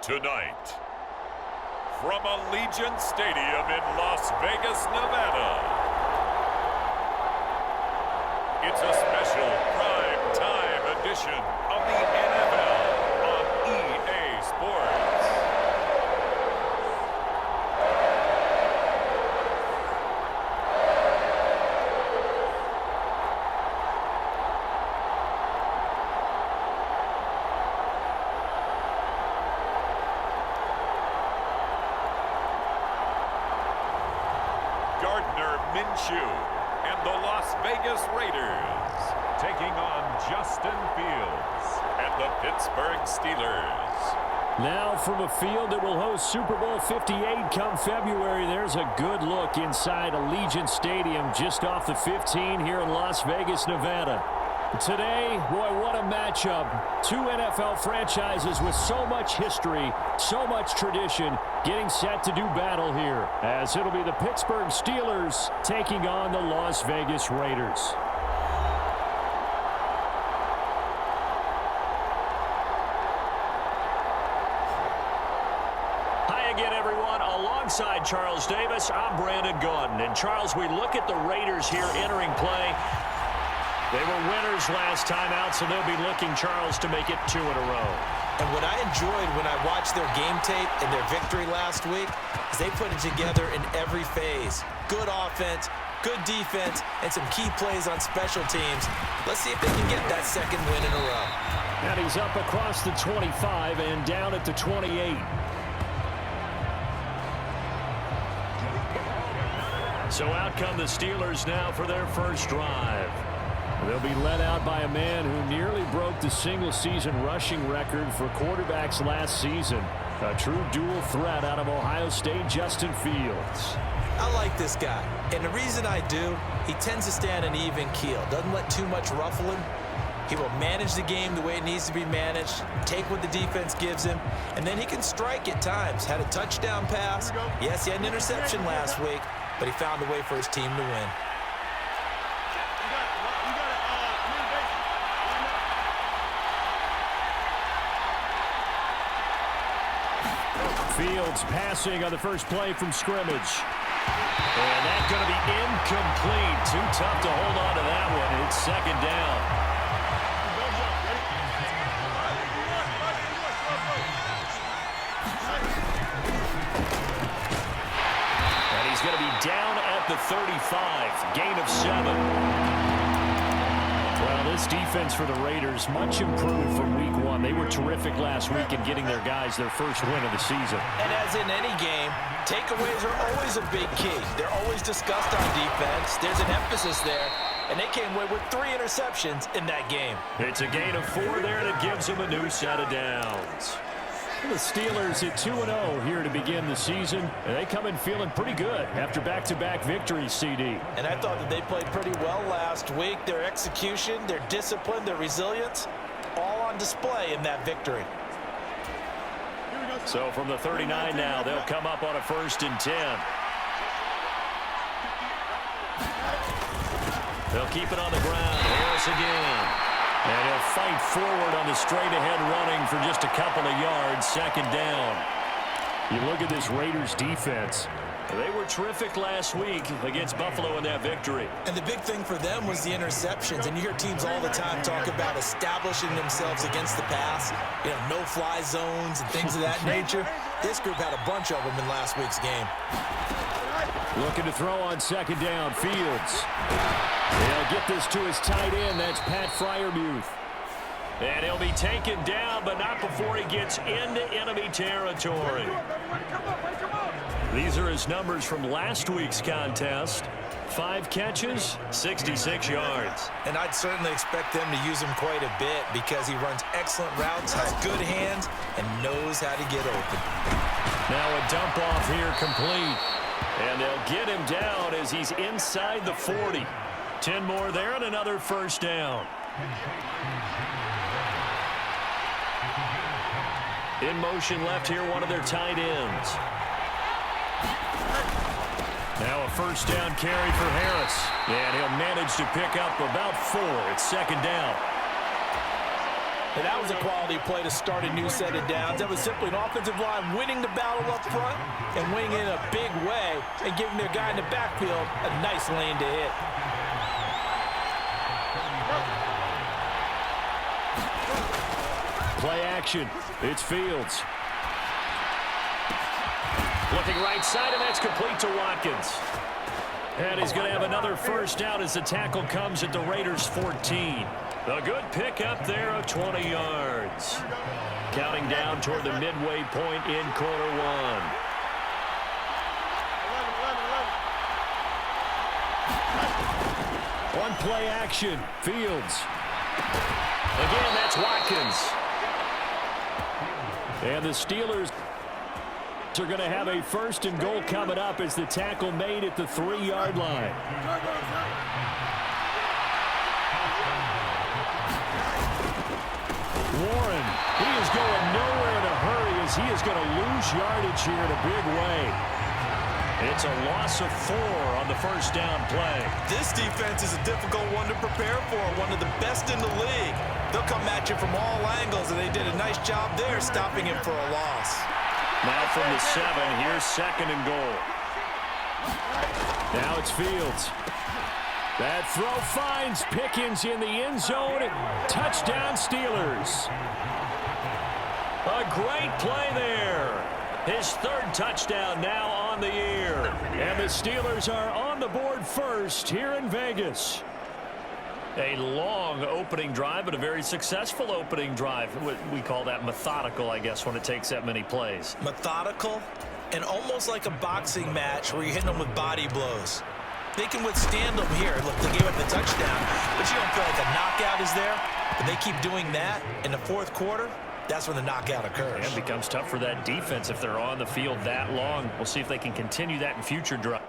Tonight, from Allegiant Stadium in Las Vegas, Nevada, it's a special prime time edition of the NFL on EA Sports. And the Las Vegas Raiders taking on Justin Fields and the Pittsburgh Steelers. Now from a field that will host Super Bowl 58 come February, there's a good look inside Allegiant Stadium just off the 15 here in Las Vegas, Nevada. Today, boy, what a matchup. Two NFL franchises with so much history, so much tradition, getting set to do battle here, as it'll be the Pittsburgh Steelers taking on the Las Vegas Raiders. Hi again, everyone. Alongside Charles Davis, I'm Brandon Gaudin. And Charles, we look at the Raiders here entering play. They were winners last time out, so they'll be looking, Charles, to make it 2 in a row. And what I enjoyed when I watched their game tape and their victory last week is they put it together in every phase. Good offense, good defense, and some key plays on special teams. Let's see if they can get that second win in a row. And he's up across the 25 and down at the 28. So out come the Steelers now for their first drive. They'll be led out by a man who nearly broke the single-season rushing record for quarterbacks last season. A true dual threat out of Ohio State, Justin Fields. I like this guy, and the reason I do, he tends to stand an even keel. Doesn't let too much ruffle him. He will manage the game the way it needs to be managed, take what the defense gives him, and then he can strike at times. Had a touchdown pass. Yes, he had an interception last week, but he found a way for his team to win. Fields passing on the first play from scrimmage. And that's going to be incomplete. Too tough to hold on to that one. It's second down. And he's going to be down at the 35. Gain of 7. Well, this defense for the Raiders, much improved from week 1. They were terrific last week in getting their guys their first win of the season. And as in any game, takeaways are always a big key. They're always discussed on defense. There's an emphasis there, and they came away with 3 interceptions in that game. It's a gain of 4 there that gives them a new set of downs. The Steelers at 2-0 here to begin the season, and they come in feeling pretty good after back-to-back victories, CD. And I thought that they played pretty well last week. Their execution, their discipline, their resilience, all on display in that victory. So from the 39 now, they'll come up on a 1st and 10. They'll keep it on the ground. Harris again. And he'll fight forward on the straight-ahead running for just a couple of yards, second down. You look at this Raiders defense. They were terrific last week against Buffalo in that victory. And the big thing for them was the interceptions. And you hear teams all the time talk about establishing themselves against the pass. You know, no-fly zones and things of that nature. This group had a bunch of them in last week's game. Looking to throw on second down, Fields. He'll get this to his tight end. That's Pat Freiermuth. And he'll be taken down, but not before he gets into enemy territory. These are his numbers from last week's contest. 5 catches, 66 yards. And I'd certainly expect them to use him quite a bit because he runs excellent routes, has good hands, and knows how to get open. Now a dump off here complete. And they'll get him down as he's inside the 40. 10 more there and another first down. In motion left here, one of their tight ends. Now a first down carry for Harris. And he'll manage to pick up about 4. It's second down. And that was a quality play to start a new set of downs. That was simply an offensive line winning the battle up front and winning in a big way and giving their guy in the backfield a nice lane to hit. Play action. It's Fields. Looking right side, and that's complete to Watkins. And he's going to have another first down as the tackle comes at the Raiders' 14. A good pickup there of 20 yards. Counting down toward the midway point in quarter one. On play action, Fields. Again, that's Watkins. And the Steelers are going to have a first and goal coming up as the tackle made at the 3-yard line. Warren, he is going nowhere in a hurry as he is going to lose yardage here in a big way. It's a loss of 4 on the first down play. This defense is a difficult one to prepare for, one of the best in the league. They'll come at you from all angles, and they did a nice job there stopping him for a loss. Now from the 7, here's second and goal. Now it's Fields. That throw finds Pickens in the end zone. Touchdown, Steelers. A great play there. His third touchdown now on the year. And the Steelers are on the board first here in Vegas. A long opening drive, but a very successful opening drive. We call that methodical, I guess, when it takes that many plays. Methodical and almost like a boxing match where you're hitting them with body blows. They can withstand them here. Look, they gave up the touchdown, but you don't feel like a knockout is there. But they keep doing that in the fourth quarter. That's when the knockout occurs. And it becomes tough for that defense if they're on the field that long. We'll see if they can continue that in future drives.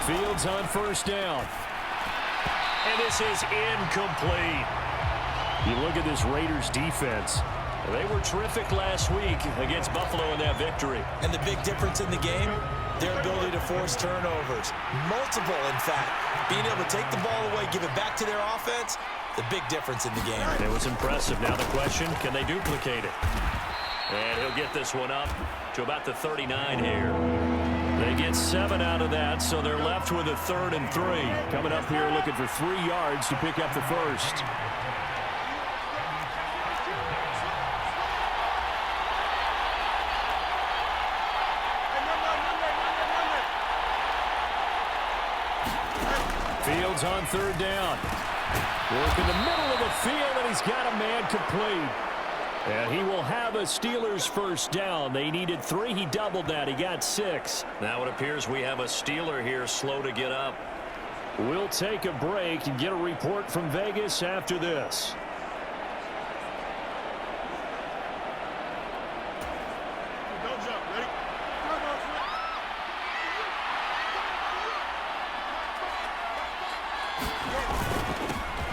Fields on first down. And this is incomplete. You look at this Raiders defense. They were terrific last week against Buffalo in that victory. And the big difference in the game, their ability to force turnovers. Multiple, in fact. Being able to take the ball away, give it back to their offense, the big difference in the game. It was impressive. Now the question, can they duplicate it? And he'll get this one up to about the 39 here. They get 7 out of that, so they're left with a 3rd and 3. Coming up here looking for 3 yards to pick up the first. Fields on 3rd down. Work in the middle of the field, and he's got a man complete. And he will have a Steelers first down. They needed 3. He doubled that. He got 6. Now it appears we have a Steeler here slow to get up. We'll take a break and get a report from Vegas after this.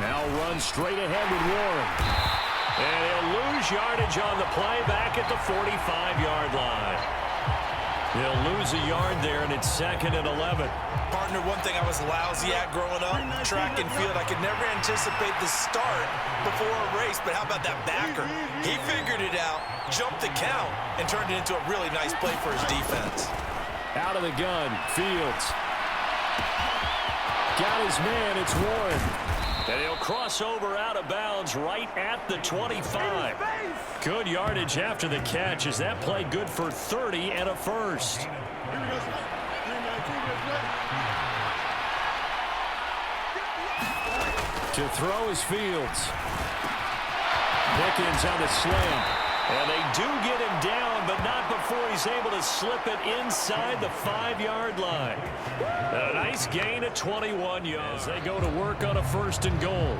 Now run straight ahead with Warren. And he'll lose yardage on the play back at the 45-yard line. He'll lose a yard there, and it's 2nd and 11. Partner, one thing I was lousy at growing up, track and field. I could never anticipate the start before a race, but how about that backer? He figured it out, jumped the count, and turned it into a really nice play for his defense. Out of the gun, Fields. Got his man, it's Warren. And he'll cross over out of bounds right at the 25. Good yardage after the catch. Is that play good for 30 and a first? To throw is Fields. Pickens on the slant. And they do get him down, but not before he's able to slip it inside the 5-yard line. And a nice gain of 21 yards. As they go to work on a 1st and goal.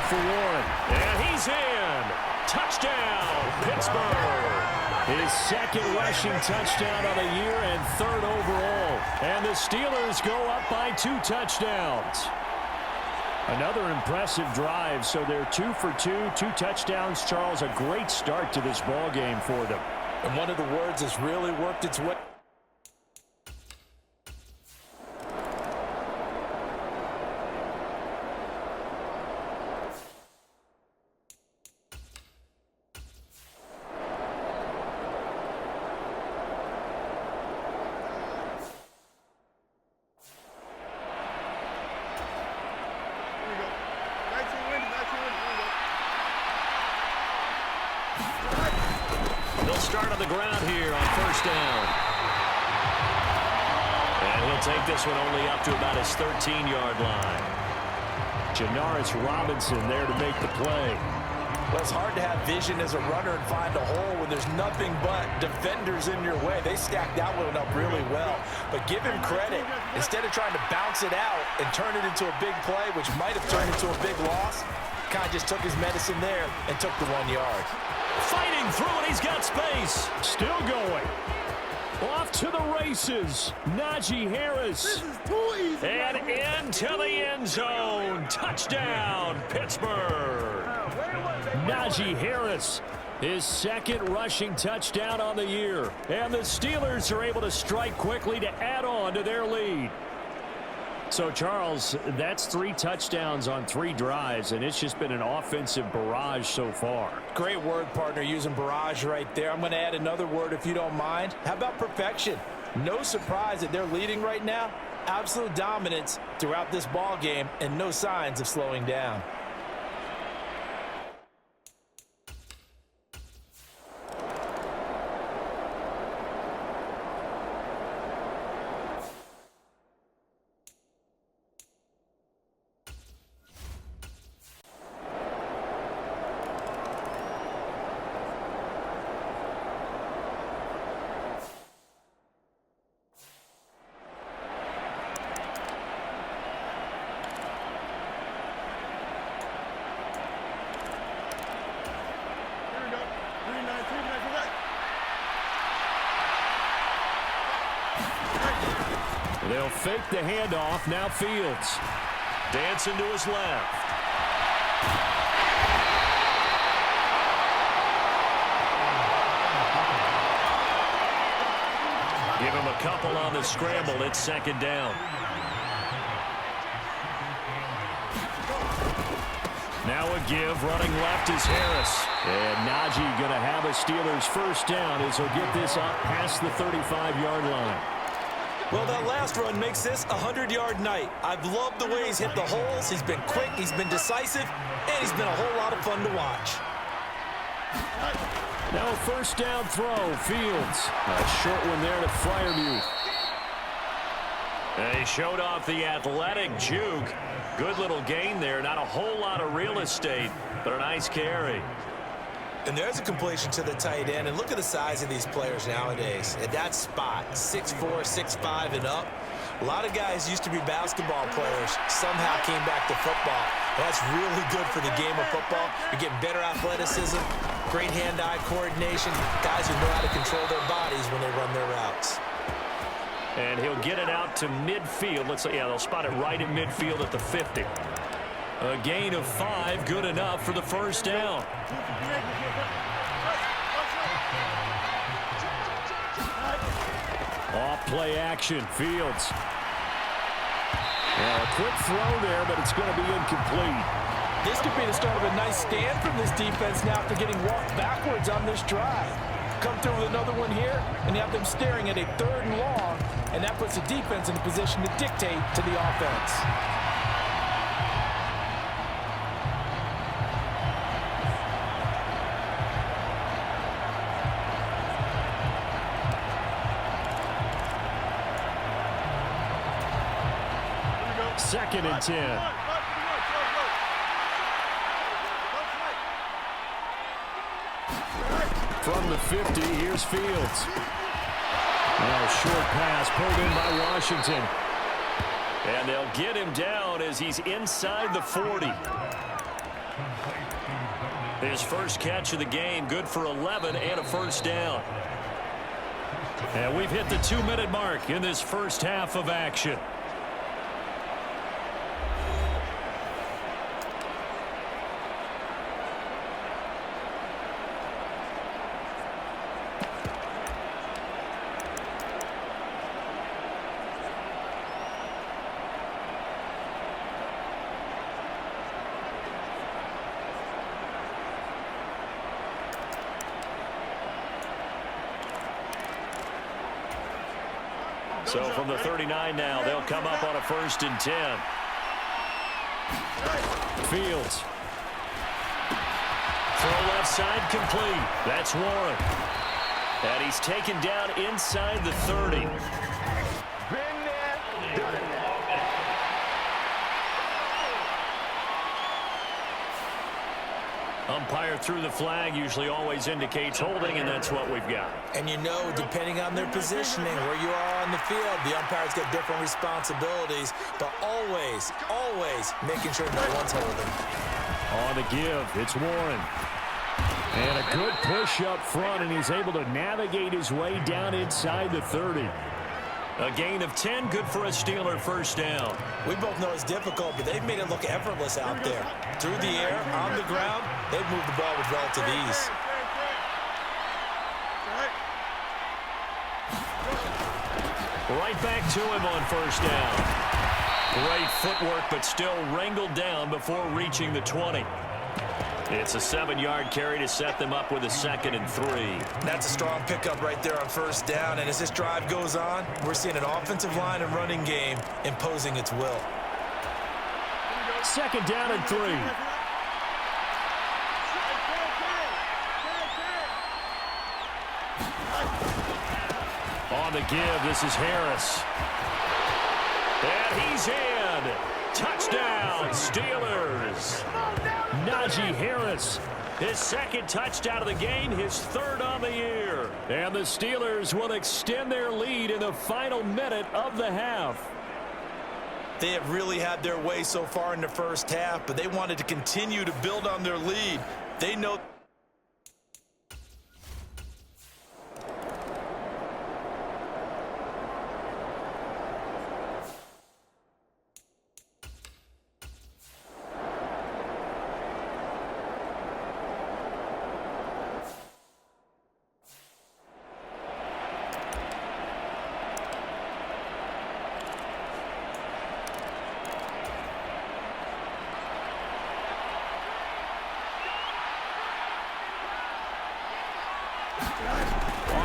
For one, and he's in. Touchdown, Pittsburgh. His 2nd rushing touchdown of the year and 3rd overall. And the Steelers go up by 2 touchdowns. Another impressive drive, so they're 2 for 2, 2 touchdowns. Charles, a great start to this ball game for them. And one of the words that's really worked its way. They'll start on the ground here on 1st down. And he'll take this one only up to about his 13-yard line. Janaris Robinson there to make the play. Well, it's hard to have vision as a runner and find a hole when there's nothing but defenders in your way. They stacked that one up really well. But give him credit. Instead of trying to bounce it out and turn it into a big play, which might have turned into a big loss, kind of just took his medicine there and took the 1 yard. Fighting through it, he's got space. Still going. Off to the races. Najee Harris. This is too easy. And into the end zone. Touchdown, Pittsburgh. Najee Harris, his 2nd rushing touchdown on the year. And the Steelers are able to strike quickly to add on to their lead. So, Charles, that's 3 touchdowns on 3 drives, and it's just been an offensive barrage so far. Great word, partner, using barrage right there. I'm going to add another word if you don't mind. How about perfection? No surprise that they're leading right now. Absolute dominance throughout this ball game and no signs of slowing down. They'll fake the handoff. Now Fields. Dancing to his left. Give him a couple on the scramble. It's 2nd down. Now a give. Running left is Harris. And Najee going to have a Steelers 1st down as he'll get this up past the 35-yard line. Well, that last run makes this a 100-yard night. I've loved the way he's hit the holes. He's been quick, he's been decisive, and he's been a whole lot of fun to watch. Now a 1st down throw. Fields. A short one there to Freiermuth. They showed off the athletic juke. Good little gain there. Not a whole lot of real estate, but a nice carry. And there's a completion to the tight end. And look at the size of these players nowadays. At that spot, 6'4", 6'5", and up. A lot of guys used to be basketball players, somehow came back to football. And that's really good for the game of football. You're getting better athleticism, great hand-eye coordination, guys who know how to control their bodies when they run their routes. And he'll get it out to midfield. Let's say, yeah, they'll spot it right at midfield at the 50. A gain of 5, good enough for the 1st down. Off play action, Fields. Well, a quick throw there, but it's going to be incomplete. This could be the start of a nice stand from this defense now after getting walked backwards on this drive. Come through with another one here, and you have them staring at a 3rd and long, and that puts the defense in a position to dictate to the offense. 2nd and 10. From the 50, here's Fields. Now a short pass pulled in by Washington. And they'll get him down as he's inside the 40. His first catch of the game, good for 11 and a first down. And we've hit the 2-minute mark in this first half of action. So from the 39 now, they'll come up on a 1st and 10. Fields. Throw left side complete. That's Warren. And he's taken down inside the 30. Been there, done that. Umpire threw the flag, usually always indicates holding, and that's what we've got. And you know, depending on their positioning, where you are on the field, the umpires get different responsibilities, but always, always making sure no one's holding. On the give, it's Warren. And a good push up front, and he's able to navigate his way down inside the 30. A gain of 10, good for a Steeler first down. We both know it's difficult, but they've made it look effortless out there. Through the air, on the ground, they've moved the ball with relative ease. Right back to him on first down. Great footwork, but still wrangled down before reaching the 20. It's a 7-yard carry to set them up with a 2nd and 3. That's a strong pickup right there on first down, and as this drive goes on, we're seeing an offensive line and running game imposing its will. 2nd down and 3. On the give, this is Harris. And he's in. Touchdown, Steelers. Najee Harris, his 2nd touchdown of the game, his 3rd on the year. And the Steelers will extend their lead in the final minute of the half. They have really had their way so far in the first half, but they wanted to continue to build on their lead. They know.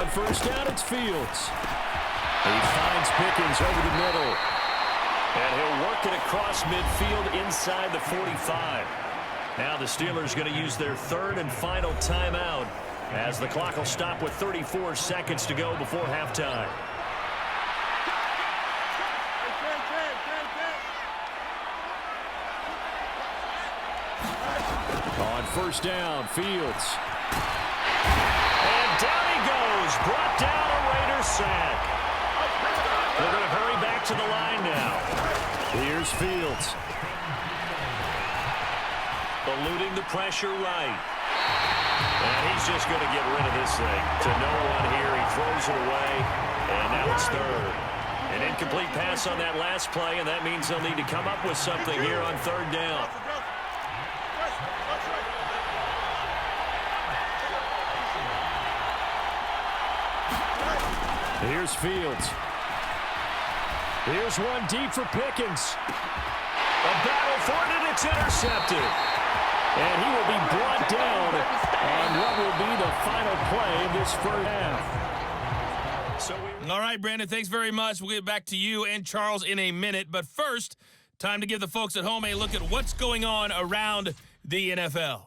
On first down, it's Fields. He finds Pickens over the middle. And he'll work it across midfield inside the 45. Now the Steelers going to use their 3rd and final timeout as the clock will stop with 34 seconds to go before halftime. On first down, Fields. And down he goes. Brought down a Raider sack. They're going to hurry back to the line now. Here's Fields. Eluding the pressure right. And he's just going to get rid of this thing. To no one here. He throws it away. And now it's 3rd. An incomplete pass on that last play, and that means they'll need to come up with something here on 3rd down. Here's Fields. Here's one deep for Pickens. A battle for it, and it's intercepted. And he will be brought down on what will be the final play of this first half. All right, Brandon, thanks very much. We'll get back to you and Charles in a minute. But first, time to give the folks at home a look at what's going on around the NFL.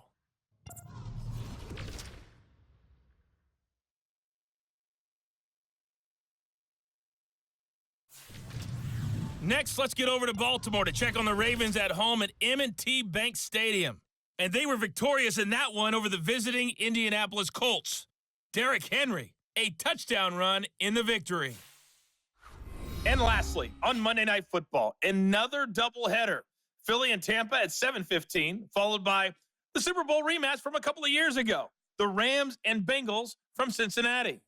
Next, let's get over to Baltimore to check on the Ravens at home at M&T Bank Stadium. And they were victorious in that one over the visiting Indianapolis Colts. Derrick Henry, a touchdown run in the victory. And lastly, on Monday Night Football, another doubleheader. Philly and Tampa at 7:15, followed by the Super Bowl rematch from a couple of years ago. The Rams and Bengals from Cincinnati.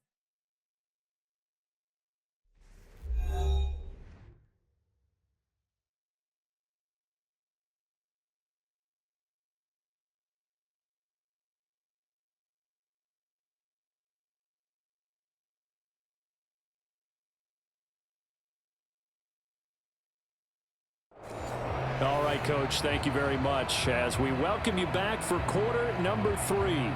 All right, Coach, thank you very much as we welcome you back for quarter number 3.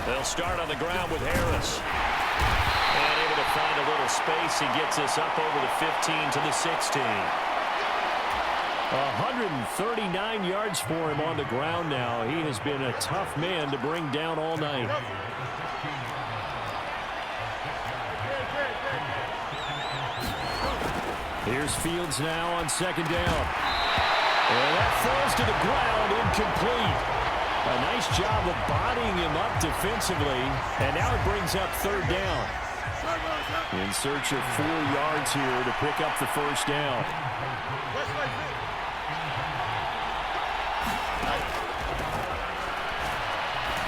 They'll start on the ground with Harris. And able to find a little space. He gets us up over the 15 to the 16. 139 yards for him on the ground now. He has been a tough man to bring down all night. Here's Fields now on second down. And that falls to the ground, incomplete. A nice job of bodying him up defensively, and now it brings up third down. In search of 4 yards here to pick up the first down.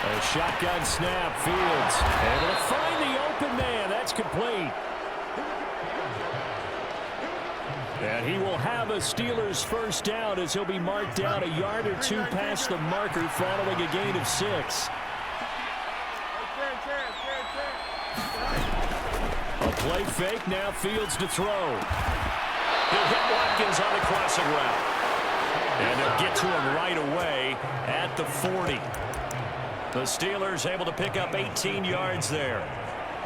A shotgun snap, Fields able to find the open man. That's complete. And he will have a Steelers first down as he'll be marked down a yard or 2 past the marker following a gain of 6. A play fake, now Fields to throw. He'll hit Watkins on the crossing route. And they'll get to him right away at the 40. The Steelers able to pick up 18 yards there.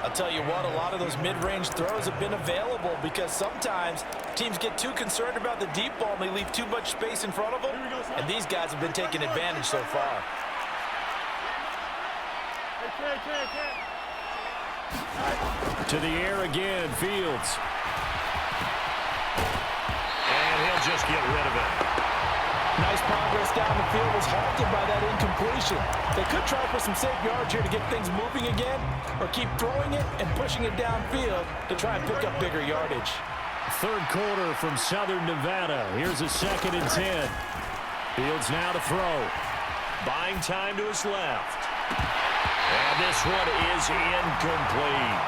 I'll tell you what, a lot of those mid-range throws have been available because sometimes teams get too concerned about the deep ball and they leave too much space in front of them, and these guys have been taking advantage so far. To the air again, Fields. And he'll just get rid of it. Nice progress down the field was halted by that incompletion. They could try for some safe yards here to get things moving again, or keep throwing it and pushing it downfield to try and pick up bigger yardage. Third quarter from Southern Nevada. Here's a 2nd and 10. Fields now to throw. Buying time to his left. And this one is incomplete.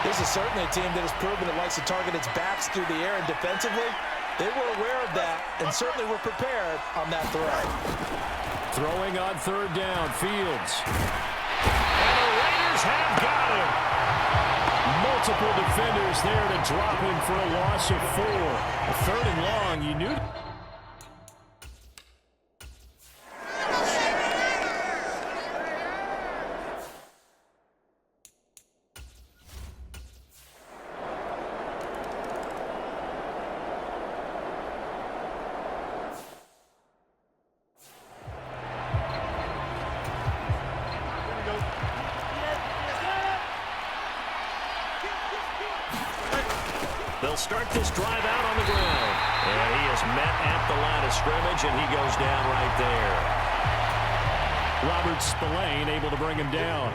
This is certainly a team that has proven it likes to target its backs through the air and defensively. They were aware of that and certainly were prepared on that throw. Throwing on third down, Fields. And the Raiders have got him. Multiple defenders there to drop him for a loss of 4. A 3rd and long, you knew. They'll start this drive out on the ground. And he is met at the line of scrimmage, and he goes down right there. Robert Spillane able to bring him down.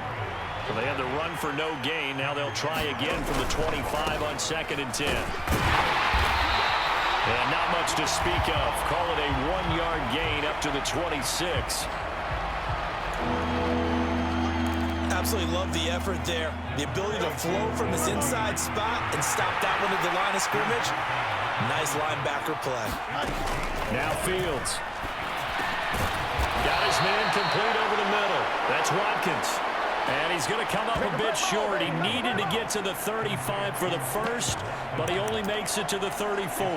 So they had the run for no gain. Now they'll try again from the 25 on 2nd and 10. And not much to speak of. Call it a 1-yard gain up to the 26. Absolutely love the effort there. The ability to flow from his inside spot and stop that one at the line of scrimmage. Nice linebacker play. Now Fields. Got his man complete over the middle. That's Watkins. And he's going to come up a bit short. He needed to get to the 35 for the first, but he only makes it to the 34.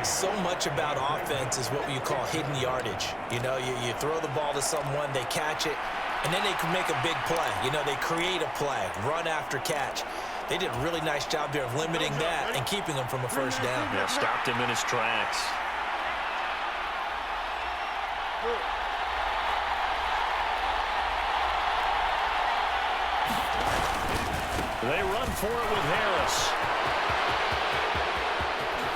So much about offense is what you call hidden yardage. You know, you throw the ball to someone, they catch it, and then they can make a big play. You know, they create a play, run after catch. They did a really nice job there of limiting that and keeping him from a first down. Yeah, stopped him in his tracks. They run for it with Harris.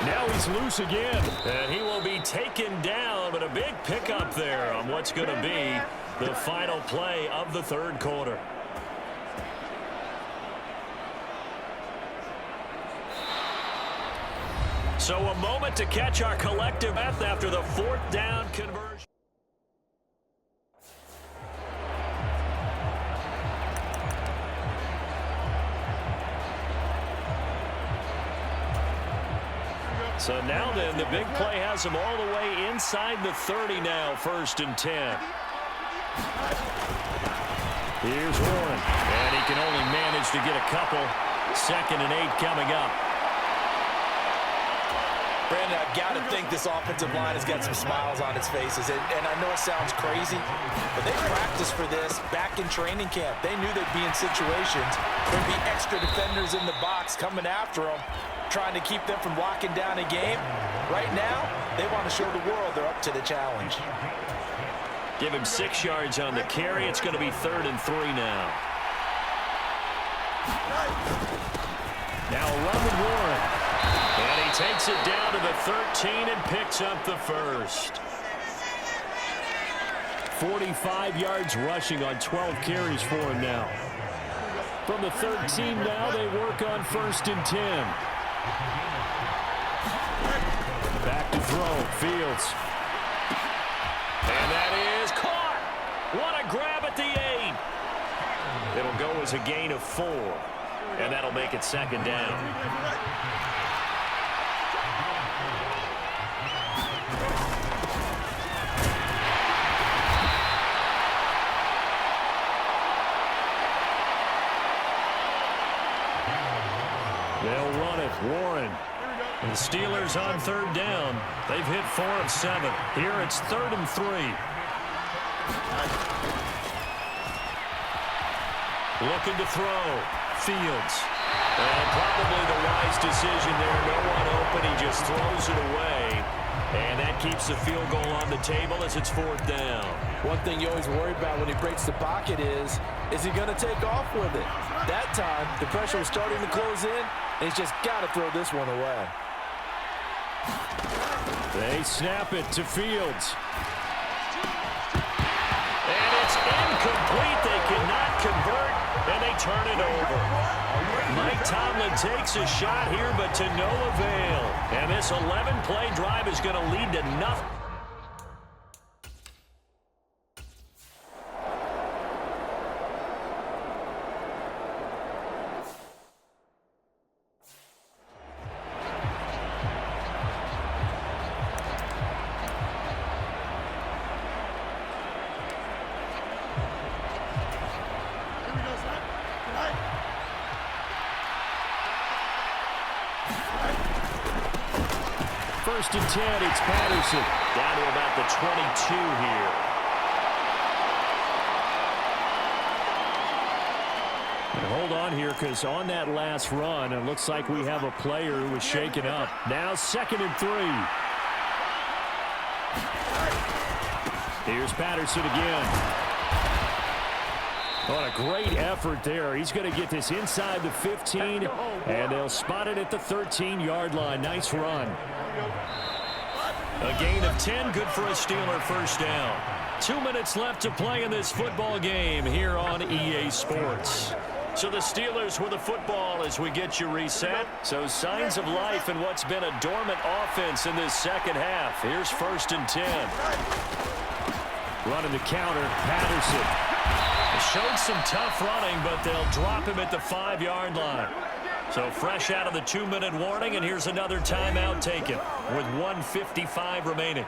Now he's loose again, and he will be taken down, but a big pickup there on what's going to be the final play of the third quarter. So a moment to catch our collective breath after the fourth down conversion. So now then, the big play has him all the way inside the 30 now, 1st and 10. Here's Warren, and he can only manage to get a couple. 2nd and 8 coming up. Brandon, I've got to think this offensive line has got some smiles on its faces. And I know it sounds crazy, but they practiced for this back in training camp. They knew they'd be in situations. There'd be extra defenders in the box coming after them, trying to keep them from locking down a game. Right now, they want to show the world they're up to the challenge. Give him 6 yards on the carry. It's going to be 3rd and 3 now. Now a run with Warren. And he takes it down to the 13 and picks up the first. 45 yards rushing on 12 carries for him now. From the 13 now, they work on 1st and 10. Back to throw, Fields. And that is caught. What a grab at the 8. It'll go as a gain of 4. And that'll make it 2nd down. They'll run it. Warren. The Steelers on 3rd down. They've hit 4 of 7. Here it's 3rd and 3. Looking to throw. Fields. And probably the wise decision there. No one open. He just throws it away. And that keeps the field goal on the table as it's 4th down. One thing you always worry about when he breaks the pocket is he going to take off with it? That time, the pressure was starting to close in, and he's just got to throw this one away. They snap it to Fields. And it's incomplete. They cannot convert, and they turn it over. Mike Tomlin takes a shot here, but to no avail. And this 11-play drive is going to lead to nothing. First and 10, it's Patterson. Down to about the 22 here. And hold on here, because on that last run, it looks like we have a player who was shaken up. Now 2nd and 3. Here's Patterson again. What a great effort there. He's going to get this inside the 15, and they'll spot it at the 13-yard line. Nice run. A gain of 10, good for a Steeler first down. 2 minutes left to play in this football game here on EA Sports. So the Steelers with the football as we get you reset. So signs of life in what's been a dormant offense in this second half. Here's 1st and 10. Running the counter, Patterson. Showed some tough running, but they'll drop him at the 5-yard line. So fresh out of the 2-minute warning, and here's another timeout taken with 1:55 remaining.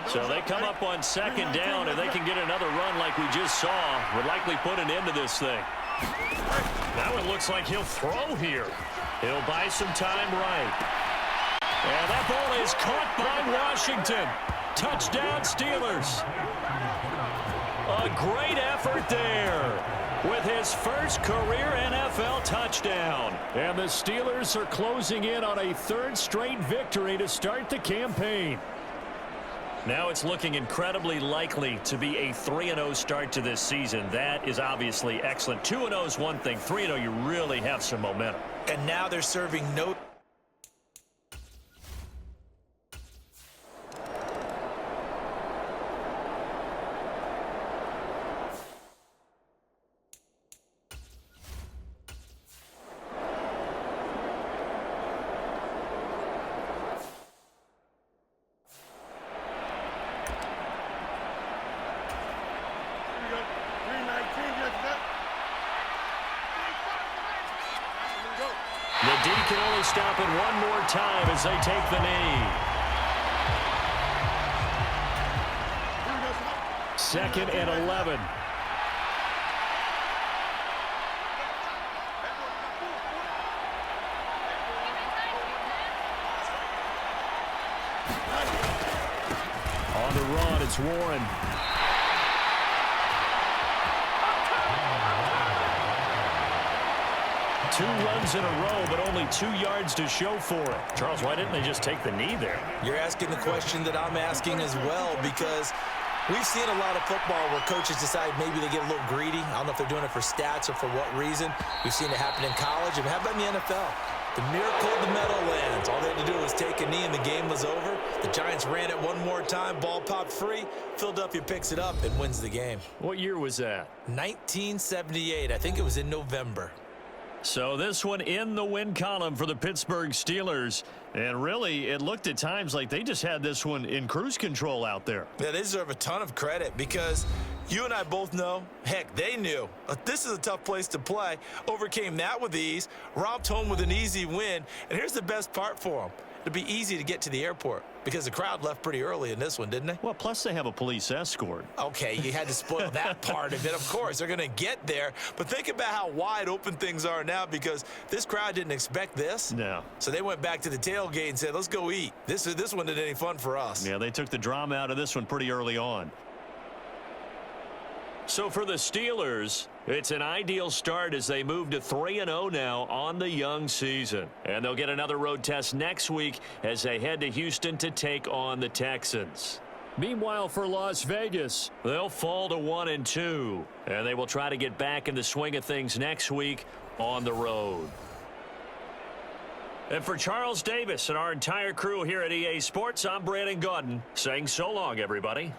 So they come up on second down. If they can get another run like we just saw, would likely put an end to this thing. Now it looks like he'll throw here. He'll buy some time right. And that ball is caught by Washington. Touchdown, Steelers. A great effort there with his first career NFL touchdown. And the Steelers are closing in on a third straight victory to start the campaign. Now it's looking incredibly likely to be a 3-0 start to this season. That is obviously excellent. 2-0 is one thing. 3-0, you really have some momentum. And now they're serving no... The D can only stop it one more time as they take the knee. 2nd and 11. On the run, it's Warren. Two runs in a row, but only 2 yards to show for it. Charles, why didn't they just take the knee there? You're asking the question that I'm asking as well, because we've seen a lot of football where coaches decide maybe they get a little greedy. I don't know if they're doing it for stats or for what reason. We've seen it happen in college. And how about in the NFL? The miracle of the Meadowlands. All they had to do was take a knee and the game was over. The Giants ran it one more time. Ball popped free. Philadelphia picks it up and wins the game. What year was that? 1978. I think it was in November. So this one in the win column for the Pittsburgh Steelers. And really, it looked at times like they just had this one in cruise control out there. Yeah, they deserve a ton of credit because you and I both know, heck, they knew. This is a tough place to play. Overcame that with ease, romped home with an easy win. And here's the best part for them. It'd be easy to get to the airport because the crowd left pretty early in this one, didn't they? Well, plus they have a police escort. Okay, you had to spoil that part of it. Of course, they're going to get there. But think about how wide open things are now because this crowd didn't expect this. No. So they went back to the tailgate and said, let's go eat. This one isn't any fun for us. Yeah, they took the drama out of this one pretty early on. So for the Steelers, it's an ideal start as they move to 3-0 now on the young season. And they'll get another road test next week as they head to Houston to take on the Texans. Meanwhile, for Las Vegas, they'll fall to 1-2. And they will try to get back in the swing of things next week on the road. And for Charles Davis and our entire crew here at EA Sports, I'm Brandon Gaudin saying so long, everybody.